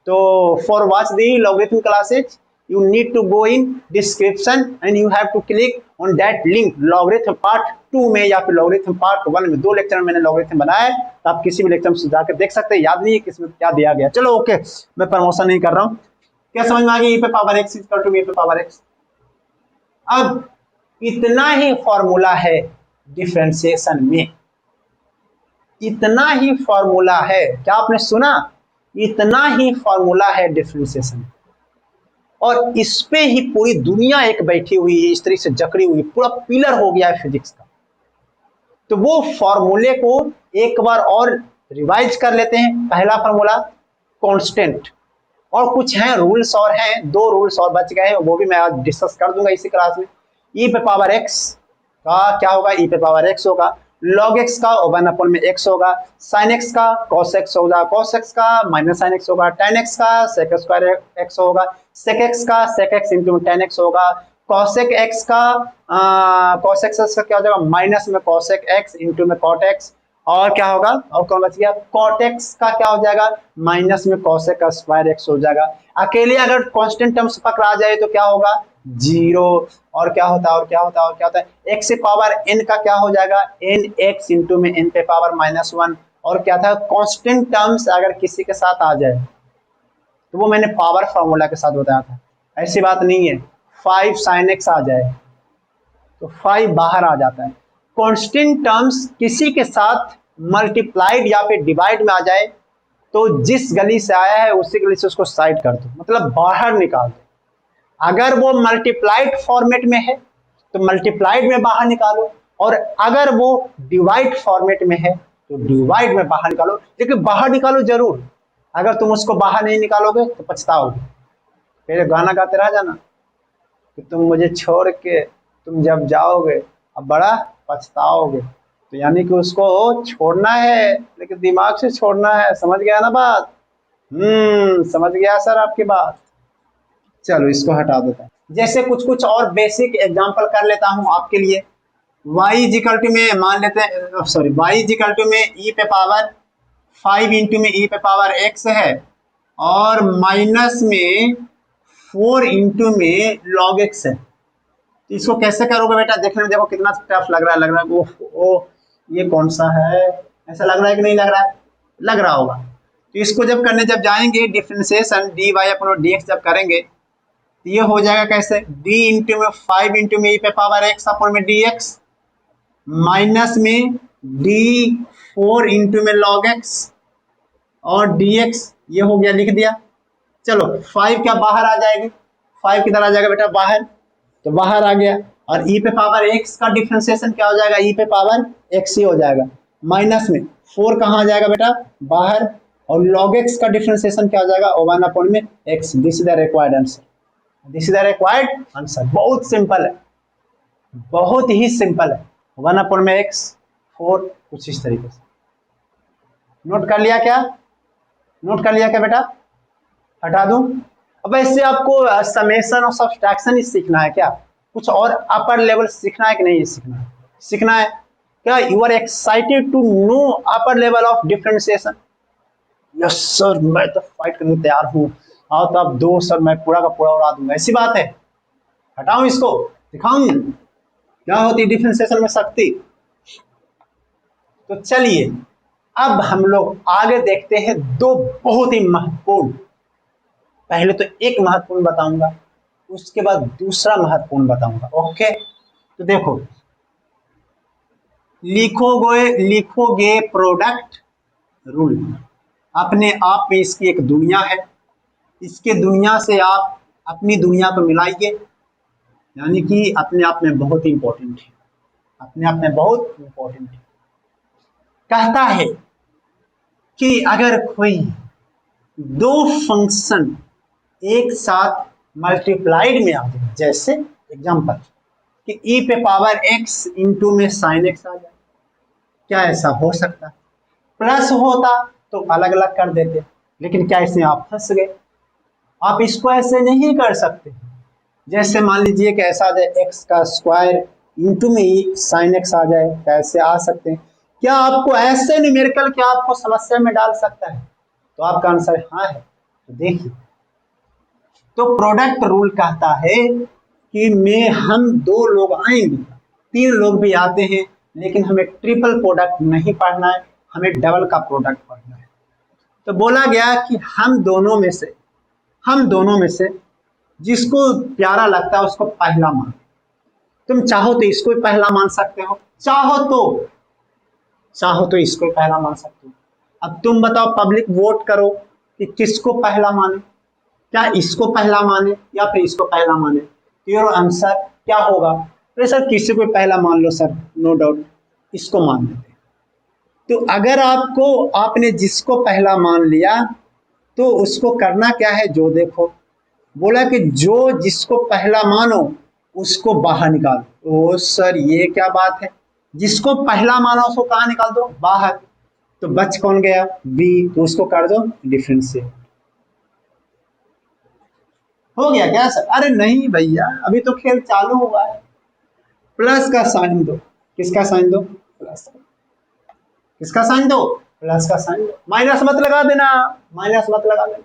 So for watch the logarithm classes, you need to go in description and you have to click on that link, logarithm part 2 में या फिर logarithm part 1 में। 2 लेक्चर में मैंने logarithm बनाया है, तो आप किसी भी लेक्चर में जाकर देख सकते हैं। याद नहीं है किसमें क्या दिया गया। चलो ओके, मैं प्रमोशन नहीं कर रहा हूँ। क्या समझ में आ गई? e पे power x equal to e पे पावर x। अब इतना ही फॉर्मूला है डिफरेंशिएशन में, इतना ही फॉर्मूला है। क्या आपने सुना? इतना ही फॉर्मूला है डिफरेंशिएशन, और इस पे ही पूरी दुनिया एक बैठी हुई है, इस तरह से जकड़ी हुई, पूरा पिलर हो गया है फिजिक्स का। तो वो फॉर्मूले को एक बार और रिवाइज कर लेते हैं। पहला फॉर्मूला कांस्टेंट, और कुछ हैं रूल्स, और हैं 2 रूल्स और बच गए हैं, वो भी मैं आज डिस्कस कर दूंगा इसी क्लास में। ई पे पावर एक्स का क्या होगा? ई पे पावर एक्स होगा। log x का 1 में x होगा। sin x का cos x होगा, cos x का माइनस sin x होगा, tan x का sec स्क्वायर x होगा, sec x का sec x into tan x होगा, cosec x का cos x का क्या हो जाएगा? माइनस में cosec x इंटू में cot x, और क्या होगा? और कौन बच गया? cot x का क्या हो जाएगा? माइनस में cosec का स्क्वायर x हो जाएगा। अकेले अगर कांस्टेंट टर्म्स पकड़ा जाए तो क्या होगा? 0। और क्या होता है? x से पावर n का क्या हो जाएगा? nx इंटू में n पे पावर -1। और क्या था? कांस्टेंट टर्म्स अगर किसी के साथ आ जाए तो वो मैंने पावर फॉर्मूला के साथ बताया था, ऐसी बात नहीं है। 5 sin x आ जाए तो 5 बाहर आ जाता है। कांस्टेंट टर्म्स किसी के साथ मल्टीप्लाइड या फिर डिवाइड में आ जाए तो जिस गली से आया है उसी गली से उसको साइड कर दो, मतलब बाहर निकाल दो। अगर वो मल्टीप्लाइड फॉर्मेट में है तो मल्टीप्लाइड में बाहर निकालो, और अगर वो डिवाइड फॉर्मेट में है तो डिवाइड में बाहर निकालो, लेकिन बाहर निकालो जरूर। अगर तुम उसको बाहर नहीं निकालोगे तो पछताओगे। फिर गाना गाते रह जाना, कि तुम मुझे छोड़ के तुम जब जाओगे अब बड़ा पछताओगे। तो यानी कि उसको छोड़ना है, लेकिन दिमाग से छोड़ना है। समझ गया ना बात? समझ गया सर आपकी बात। चलो इसको हटा देता हूं। जैसे कुछ कुछ और बेसिक एग्जांपल कर लेता हूं आपके लिए। y इजिकल टू में मान लेते हैं, सॉरी, y इजिकल टू में e पे पावर 5 इंटू में e पे पावर x है, और माइनस में 4 इंटू में log x है। तो इसको कैसे करोगे बेटा? देखने में देखो कितना टफ लग रहा है। लग रहा है ओ ये कौन सा है? ऐसा लग रहा है कि नहीं लग रहा है? लग रहा होगा। तो इसको जब करने जब जाएंगे differentiation d y upon d x जब करेंगे तो ये हो जाएगा कैसे? d इंटू में 5 इंटू में e पे पावर x अपॉन में dx माइनस में d 4 इंटू में log x और dx। ये हो गया, लिख दिया। चलो 5 क्या बाहर आ जाएगी? 5 किधर आ जाएगा बेटा? बाहर। तो बाहर आ गया। और e पे पावर x का डिफ्रेंसिएशन क्या हो जाएगा? e पे पावर x ही हो जाएगा। माइनस में 4 कहाँ आ जाएगा बेटा? बाहर। और log x का डिफ्रेंसिएशन क्या हो जाएगा? 1 अपॉन में x। This is the required answer. This is the required answer. बहुत सिंपल है, बहुत ही सिंपल है। 1 अपॉन में x 4, कुछ इस तरीके से। नोट कर लिया क्या? नोट कर लिया क्या बेटा? हटा दूं? अब ऐसे आपको समेशन और सब्सट्रैक्शन ही सीखना है क्या? कुछ और अपर लेवल सीखना है कि नहीं? सीखना है, सीखना है क्या? You are excited to know upper level of differentiation? Yes sir, मैं तो फाइट करने तैयार हूँ। आओ तो आप दो सर, मैं पूरा का पूरा उड़ा दूंगा। ऐसी बात है? हटाऊं इसको? दिखाऊं क्या होती है डिफरेंशिएशन में शक्ति? तो चलिए अब हम लोग आगे देखते हैं दो बहुत ही महत्वपूर्ण। पहले तो एक महत्वपूर्ण बताऊंगा, उसके बाद दूसरा महत्वपूर्ण बताऊंगा। ओके, तो देखो, लिखोगे प्रोडक्ट रूल। अपने आप में इसकी एक दुनिया है, इसके दुनिया से आप अपनी दुनिया को मिलाइए, यानी कि अपने आप में बहुत इंपॉर्टेंट है, अपने आप में बहुत इंपॉर्टेंट है। कहता है कि अगर कोई दो फंक्शन एक साथ मल्टीप्लाइड में आ जाए, जैसे एग्जांपल कि e पे पावर x इंटू में साइन x आ जाए, क्या ऐसा हो सकता है? प्लस होता तो अलग अलग कर देते, लेकिन क्या इसमें आप फंस गए? आप इसको ऐसे नहीं कर सकते। जैसे मान लीजिए कि ऐसा आ जाए x का स्क्वायर इंटू में ही साइन x आ जाए, कैसे आ सकते हैं? क्या आपको ऐसे न्यूमेरिकल क्या आपको समस्या में डाल सकता है? तो आपका आंसर हाँ है। तो देखिए, तो प्रोडक्ट रूल कहता है कि हम दो लोग आएंगे, तीन लोग भी आते हैं, लेकिन हमें ट्रिपल प्रोडक्ट नहीं पढ़ना है, हमें डबल का प्रोडक्ट पढ़ना है। तो बोला गया कि हम दोनों में से जिसको प्यारा लगता है उसको पहला मान। तुम चाहो तो इसको भी पहला मान सकते हो, चाहो तो इसको पहला मान सकते हो। अब तुम बताओ, पब्लिक वोट करो कि किसको पहला माने, क्या इसको पहला माने या फिर इसको पहला माने? तो योर आंसर क्या होगा? तो सर किसी को पहला मान लो सर, नो डाउट, इसको मान लेते। तो अगर आपने जिसको पहला मान लिया तो उसको करना क्या है? जो देखो, बोला कि जो जिसको पहला मानो उसको बाहर निकालो। ओ सर ये क्या बात है? जिसको पहला मानो उसको कहाँ निकाल दो? बाहर। तो बच कौन गया? बी, तो उसको कर दो डिफरेंशिएट। हो गया क्या सर? अरे नहीं भैया, अभी तो खेल चालू हुआ है। प्लस का साइन दो। किसका साइन दो? प्लस। किसका साइन दो? प्लस का साइन दो। माइनस मत लगा देना, माइनस मत लगा देना।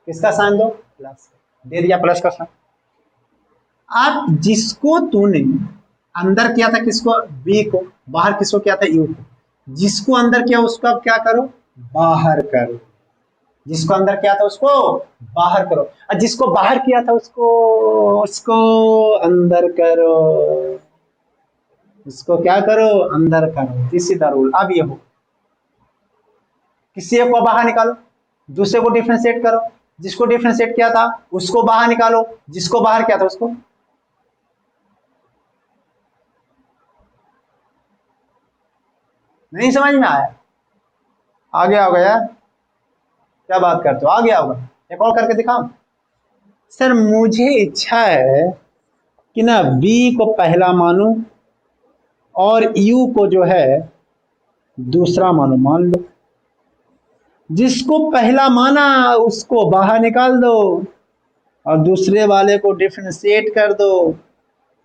किसका साइन दो? प्लस। दे दिया प्लस का साइन। आप जिसको तूने अंदर किया था, किसको? बी को। बाहर किसको किया था? यू को। जिसको अंदर किया उसको अब क्या करो? बाहर करो। जिसको अंदर किया था उसको बाहर करो, और जिसको बाहर किया था उसको अंदर करो। इसको क्या करो? अंदर करो। This is the rule. अब ये हो, किसी एक को बाहर निकालो, दूसरे को डिफरेंशिएट करो। जिसको डिफरेंशिएट किया था उसको बाहर निकालो, जिसको बाहर किया था उसको। नहीं समझ में आया? आ गया होगा यार, क्या बात करते हो? आ गया होगा। एक और करके दिखाओ। सर मुझे इच्छा है कि ना बी को पहला मानूं और यू को जो है दूसरा मानूं। मान लो जिसको पहला माना उसको बाहर निकाल दो और दूसरे वाले को डिफरेंशिएट कर दो,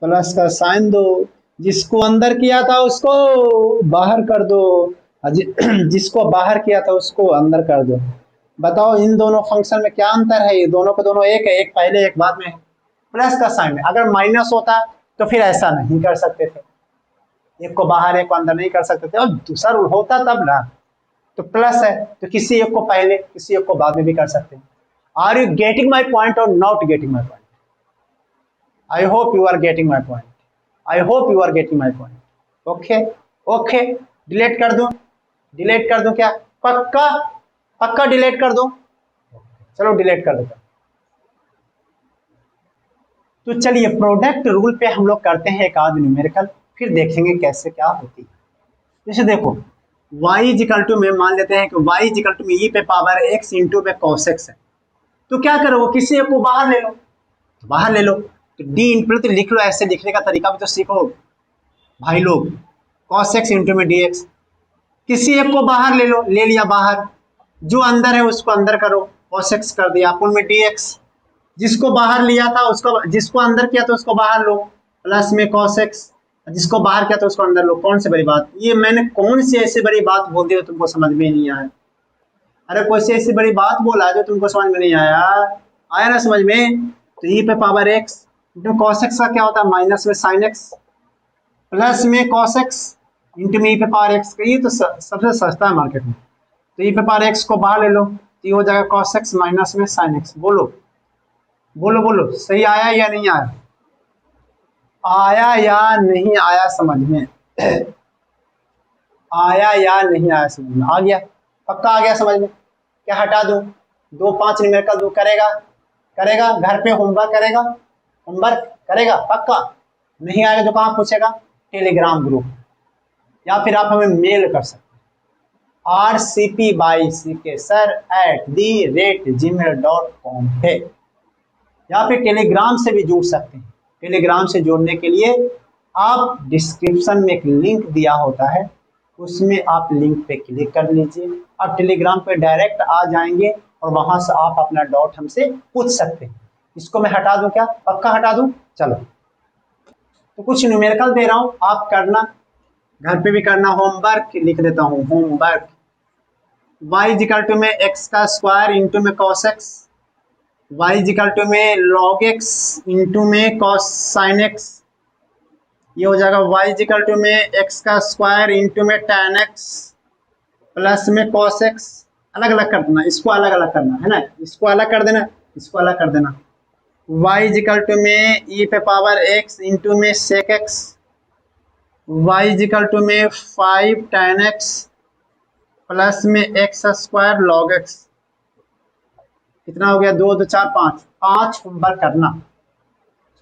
प्लस का साइन दो। जिसको अंदर किया था उसको बाहर कर दो और जिसको बाहर किया था उसको अंदर कर दो। बताओ इन दोनों फंक्शन में क्या अंतर है? ये दोनों को दोनों एक है, एक पहले एक बाद में है। प्लस का साइन है, अगर माइनस होता तो फिर ऐसा नहीं कर सकते थे, एक को बाहर एक को अंदर नहीं कर सकते थे, और दूसरा रूल होता तब ना। तो प्लस है तो किसी एक को पहले किसी एक को बाद में भी कर सकते हैं। Are you getting my point or not getting my point? I hope you are getting my point, I hope you are getting my point. Okay okay, delete कर दूं? डिलीट कर दूं क्या? पक्का पक्का डिलीट कर दूं? चलो डिलीट कर देता। तो चलिए प्रोडक्ट रूल पे हम लोग करते हैं एक आध न्यूमेरिकल, फिर देखेंगे कैसे क्या होती है। जैसे देखो y इक्वल टू में मान लेते हैं कि y इक्वल टू में e पे पावर x इंटू में cos x है। तो क्या करो, किसी एक को बाहर ले लो, तो बाहर ले लो, तो d इंटू तो लिख लो, ऐसे लिखने का तरीका भी तो सीखो भाई लोग। cos x इंटू में dx, किसी एक को बाहर ले लो, ले लिया बाहर, जो अंदर है उसको अंदर करो, cos x कर दिया अपन में dx। जिसको बाहर लिया था उसको, जिसको अंदर किया था उसको बाहर लो, प्लस में cos x, जिसको बाहर किया था उसको अंदर लो। कौन सी बड़ी बात? ये मैंने कौन सी ऐसी बड़ी बात बोल दी जो तुमको समझ में नहीं आया? अरे कोई सी ऐसी बड़ी बात बोला जो तुमको समझ में नहीं आया? आया ना समझ में? तो e पे power x into cos x का क्या होता है? माइनस में sin x, प्लस में cos x इंटू में e पे पावर x। ये तो सबसे सस्ता है मार्केट में। तो e पे पावर x को बाहर ले लो, तो ये हो जाएगा cos x माइनस में sin x। बोलो बोलो बोलो, सही आया या नहीं आया? आया या नहीं आया समझ में? आया या नहीं आया समझ में? आ गया? पक्का आ गया समझ में? क्या हटा दूं? 2 5 न्यूमेरिकल दो, करेगा? करेगा घर पे होमवर्क करेगा? होमवर्क करेगा पक्का? नहीं आएगा तो कहाँ पूछेगा? टेलीग्राम ग्रुप, या फिर आप हमें मेल कर सकते हैं rcp@gmail.com पे, या फिर टेलीग्राम से भी जुड़ सकते हैं। टेलीग्राम से जोड़ने के लिए आप डिस्क्रिप्शन में एक लिंक दिया होता है, उसमें आप लिंक पे क्लिक कर लीजिए, आप टेलीग्राम पे डायरेक्ट आ जाएंगे और वहां से आप अपना डाउट हमसे पूछ सकते हैं। इसको मैं हटा दूं क्या? पक्का हटा दूं? चलो तो कुछ न्यूमेरिकल दे रहा हूं, आप करना, घर पे भी करना। होमवर्क लिख देता हूं, होमवर्क। y इक्वल टू में x का स्क्वायर इंटू में cos x, y equal to में log x इंटू में cos sin x। ये हो जाएगा y इक्वल टू में x का स्क्वायर इंटू में tan x प्लस में cos x। अलग अलग कर देना, इसको अलग अलग करना है ना, इसको अलग कर देना, इसको अलग कर देना। y इक्वल टू में e पे पावर x इंटू में sec x, y equal to में 5 tan x प्लस में x स्क्वायर log x। कितना हो गया? 2 2 4 5, 5 होमवर्क करना,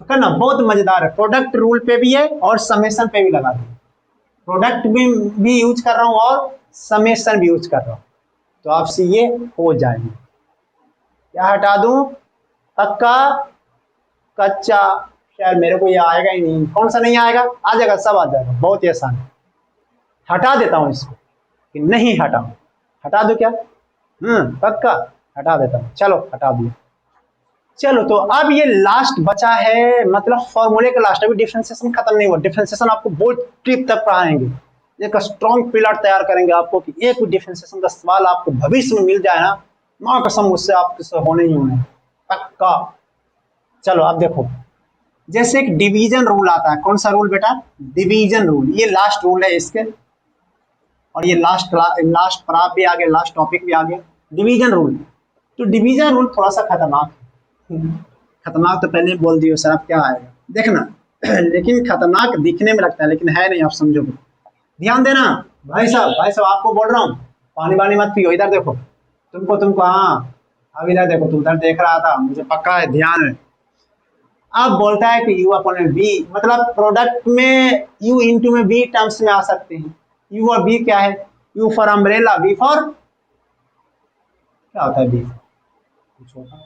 तो करना। बहुत मजेदार है, प्रोडक्ट रूल पे भी है और समेशन पे भी लगा दूँ। प्रोडक्ट भी यूज कर रहा हूँ और समेशन भी यूज कर रहा हूँ, तो आपसे ये हो जाएंगे। क्या हटा दूं? पक्का कच्चा? शायद मेरे को ये आएगा ही नहीं। कौन सा नहीं आएगा? आ जाएगा, सब आ जाएगा, बहुत ही आसान है। हटा देता हूँ इसको कि नहीं हटाऊं? हटा दो क्या? पक्का हटा देता हूँ। चलो हटा दिया। चलो तो अब ये लास्ट बचा है, मतलब फॉर्मूले का लास्ट। अभी डिफरेंशिएशन खत्म नहीं हुआ, डिफरेंशिएशन आपको बोर्ड ट्रिप तक पढ़ाएंगे, एक स्ट्रॉन्ग पिलर तैयार करेंगे आपको कि एक भी डिफरेंशिएशन का सवाल आपको भविष्य में मिल जाए ना, मां कसम उससे आपसे होने ही होने पक्का। चलो अब देखो, जैसे एक डिवीजन रूल आता है। कौन सा रूल बेटा? Division rule. ये लास्ट रूल है इसके, और ये लास्ट पराब भी आ गया, लास्ट टॉपिक भी आ गया, डिवीजन रूल। तो डिवीजन रूल थोड़ा सा खतरनाक है। खतरनाक तो पहले बोल दियो सर, अब क्या आएगा देखना। लेकिन खतरनाक दिखने में लगता है, लेकिन है नहीं, आप समझोगे। ध्यान देना भाई साहब आपको बोल रहा हूँ, पानी वानी मत पियो। इधर देखो, तुमको हाँ, अब इधर देखो, तुम उधर देख रहा था, मुझे पक्का है, ध्यान है। अब बोलता है कि u अपॉन v, मतलब प्रोडक्ट में u इंटू में v टर्म्स में आ सकते हैं। u और v क्या है? u for umbrella, v for क्या होता है? v कुछ होता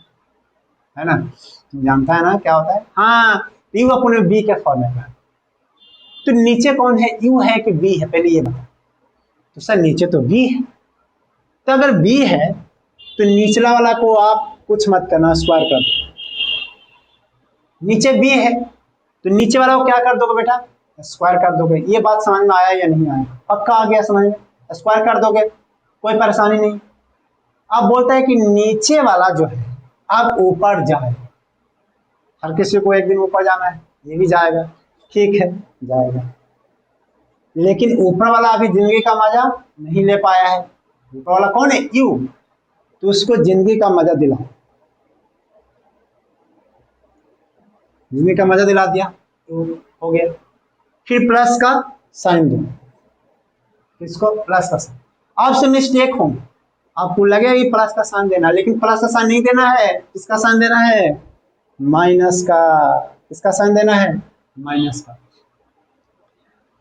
है ना, तुम जानता है ना क्या होता है? हाँ, यू अपने बी के फॉर्मेट में। तो नीचे कौन है, यू है कि बी है, पहले ये बता। तो सर नीचे तो बी है, तो अगर बी है तो निचला वाला को आप कुछ मत करना, स्क्वायर कर दो। नीचे बी है तो नीचे वाला को क्या कर दोगे बेटा, स्क्वायर कर दोगे। ये बात समझ में आया या नहीं आया, पक्का आ गया समझ में, स्क्वायर कर दोगे, कोई परेशानी नहीं। अब बोलता है कि नीचे वाला जो है अब ऊपर जाए, हर किसी को एक दिन ऊपर जाना है, ये भी जाएगा, ठीक है जाएगा, लेकिन ऊपर वाला अभी जिंदगी का मजा नहीं ले पाया है। ऊपर वाला कौन है, यू, तो उसको जिंदगी का मजा दिलाओ, जिंदगी का मजा दिला दिया तो हो गया। फिर प्लस का साइन दो, इसको प्लस का साइन। आपसे मिस्टेक हो, आपको लगेगा कि प्लस का साइन देना, लेकिन प्लस का साइन नहीं देना है, किसका साइन देना है, माइनस का। किसका साइन देना है, माइनस का।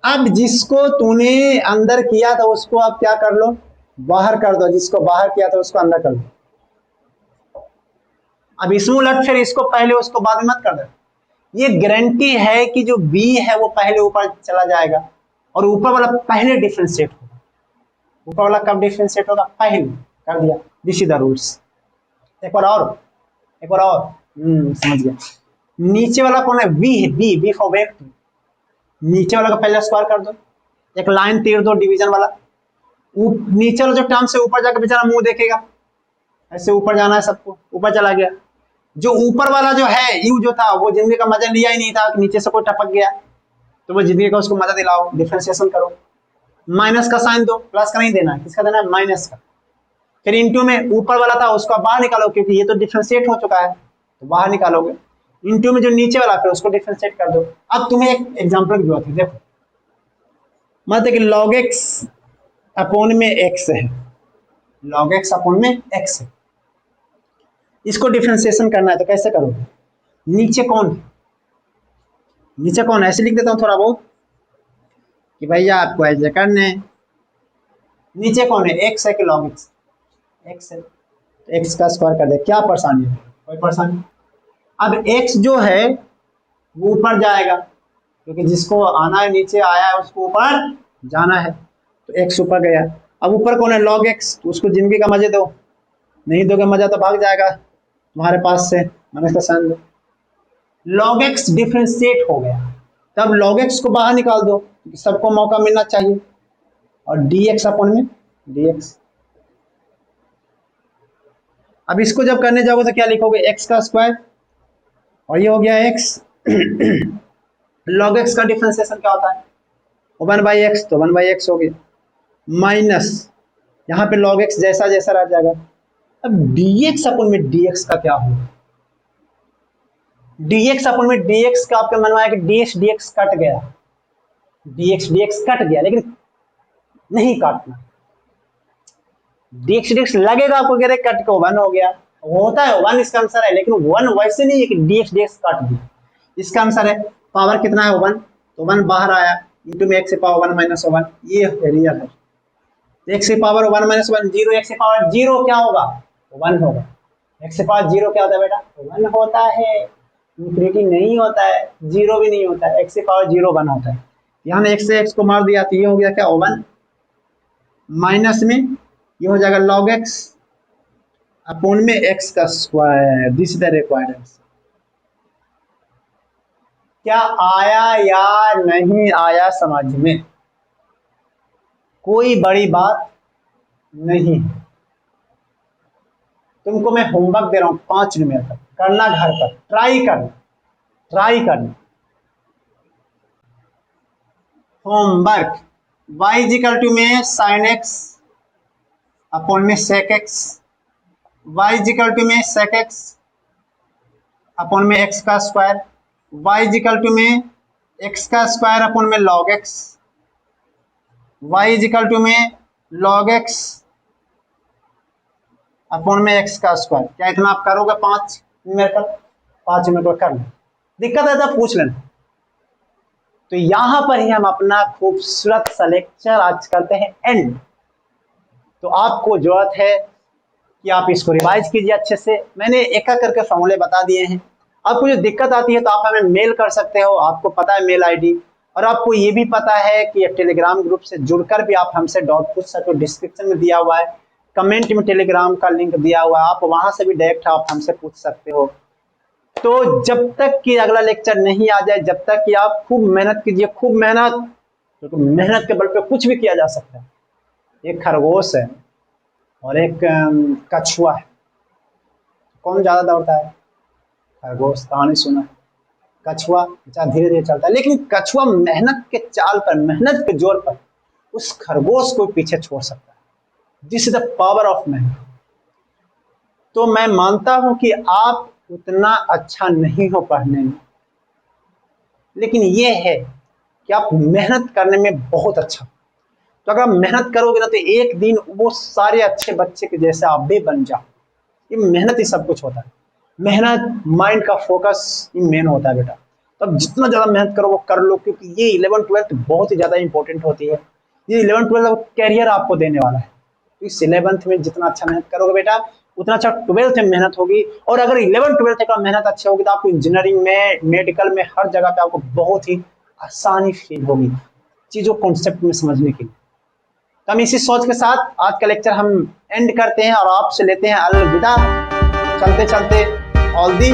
अब जिसको तूने अंदर किया था उसको आप क्या कर लो, बाहर कर दो, जिसको बाहर किया था उसको अंदर कर दो। अब इसमें उलट फिर इसको पहले उसको बाद में मत कर दो। ये गारंटी है कि जो बी है वो पहले ऊपर चला जाएगा और ऊपर वाला पहले डिफरेंशिएट होगा। ऊपर वाला कब डिफरेंशिएट होगा, पहले कर दिया, दिस इज द रूल्स। एक बार और समझ गया। नीचे वाला कौन है, बी है, बी फॉर वेक्टर। नीचे वाला का पहले स्क्वायर कर दो, एक लाइन तीर दो डिवीजन वाला। नीचे वाला जो टर्म से ऊपर जाकर बेचारा मुंह देखेगा, ऐसे ऊपर जाना है सबको, ऊपर चला गया। जो ऊपर वाला जो है यू जो था वो जिंदगी का मजा लिया ही नहीं था, नीचे से कोई टपक गया, तो वो जिंदगी का उसको मजा दिलाओ, डिफरेंशिएशन करो। माइनस का साइन दो, प्लस का नहीं देना, किसका देना है, माइनस का। फिर इंटू में ऊपर वाला था उसको बाहर निकालो, क्योंकि ये तो डिफरेंशिएट हो चुका है तो बाहर निकालोगे। इंटू में जो नीचे वाला फिर उसको डिफरेंशिएट कर दो। अब तुम्हें एक एग्जांपल की जरूरत है, देखो मतलब कि log x अपॉन में x है, log x अपॉन में x है, इसको डिफरेंशिएशन करना है तो कैसे करोगे, नीचे कौन है, नीचे कौन है, ऐसे लिख देता हूं थोड़ा बहुत कि भैया आपको ऐसे करने, नीचे कौन है, x है कि log x, x है तो x का स्क्वायर कर दे, क्या परेशानी है, कोई परेशानी। अब x जो है वो ऊपर जाएगा, क्योंकि जिसको आना है नीचे आया है उसको ऊपर जाना है, तो x ऊपर गया। अब ऊपर कौन है, log x, तो उसको जिंदगी का मजे दो, नहीं दोगे मजा तो भाग जाएगा तुम्हारे पास से, माइनस का साइन दो। log x डिफरेंशिएट हो गया, तब log x को बाहर निकाल दो, सबको मौका मिलना चाहिए, और dx अपॉन में dx। अब इसको जब करने जाओगे तो क्या लिखोगे, x का स्क्वायर, और ये हो गया x। log x का डिफरेंशिएशन क्या होता है, 1/x, तो 1/x हो गया, माइनस यहाँ पे log x जैसा जैसा रह जाएगा। अब dx अपॉन में dx का क्या होगा, dx अपॉन में dx का आपके मन में आया कि dx dx कट गया, dx dx कट गया, लेकिन नहीं काटना, dx dx लगेगा आपको कह रहे कट को 1 हो गया, होता है 1 इसका आंसर है, लेकिन 1 वैसे नहीं है कि dx dx कट गया, इसका आंसर है पावर कितना है 1, तो 1 बाहर आया, इंटू में x से पावर 1 माइनस 1, ये रियल है। x से पावर 1 माइनस 1 जीरो, x से पावर 0 क्या होगा, 1 होगा। x से पावर 0 क्या होता है बेटा, 1 होता है, इंफिनिटी नहीं होता है, 0 भी नहीं होता है, x से पावर 0 1 होता है। यहाँ x से x को मार दिया तो ये हो गया क्या 1, माइनस में ये हो जाएगा log x अपॉन में x का square, this is the required answer. क्या आया या नहीं आया समझ में, कोई बड़ी बात नहीं। तुमको मैं होमवर्क दे रहा हूं 5 मिनट तक, करना घर पर, ट्राई करना। होमवर्क, y इक्वल टू में sin x अपॉन में sec x, y equal to में sec x अपॉन में x का स्क्वायर, y इक्वल टू में x का स्क्वायर अपॉन में log x, y equal to में log x अपॉन में x का स्क्वायर। क्या इतना आप करोगे 5 मिनट कर लो, दिक्कत है तो पूछ लेना। तो यहां पर ही हम अपना खूबसूरत सा लेक्चर आज करते हैं एंड। तो आपको जरूरत है कि आप इसको रिवाइज कीजिए अच्छे से, मैंने एक एक करके फॉर्मूले बता दिए हैं, आपको जो दिक्कत आती है तो आप हमें मेल कर सकते हो, आपको पता है मेल आईडी, और आपको ये भी पता है कि टेलीग्राम ग्रुप से जुड़कर भी आप हमसे डाउट पूछ सकते हो। डिस्क्रिप्शन में दिया हुआ है, कमेंट में टेलीग्राम का लिंक दिया हुआ है, आप वहां से भी डायरेक्ट आप हमसे पूछ सकते हो। तो जब तक कि अगला लेक्चर नहीं आ जाए, जब तक कि आप खूब मेहनत कीजिए, खूब मेहनत, क्योंकि मेहनत के बल पे कुछ भी किया जा सकता है। एक खरगोश है और एक कछुआ है, कौन ज्यादा दौड़ता है? खरगोश, कहानी सुना है। कछुआ बेचारा धीरे धीरे चलता है, लेकिन कछुआ मेहनत के चाल पर, मेहनत के जोर पर उस खरगोश को पीछे छोड़ सकता है। This is the power of मेहनत। तो मैं मानता हूं कि आप उतना अच्छा नहीं हो पढ़ने में, लेकिन ये है कि आप मेहनत करने में बहुत अच्छा। तो अगर आप मेहनत करोगे ना तो एक दिन वो सारे अच्छे बच्चे के जैसे आप भी बन जाओ। ये मेहनत ही सब कुछ होता है। मेहनत, माइंड का फोकस ही मेन होता है बेटा। तो अब जितना ज्यादा मेहनत करो वो कर लो, क्योंकि ये 11th 12th बहुत ही ज्यादा इंपॉर्टेंट होती है। ये 11th 12th कैरियर आपको देने वाला है। तो इस 11th में जितना अच्छा मेहनत करोगे बेटा, उतना अच्छा 12th में मेहनत होगी। और अगर 11th 12th का मेहनत अच्छी होगी तो आपको इंजीनियरिंग में, मेडिकल में, हर जगह पे आपको बहुत ही आसानी फील होगी चीजों कॉन्सेप्ट में समझने के लिए। तो हम इसी सोच के साथ आज का लेक्चर हम एंड करते हैं और आपसे लेते हैं अलविदा। चलते चलते ऑल दी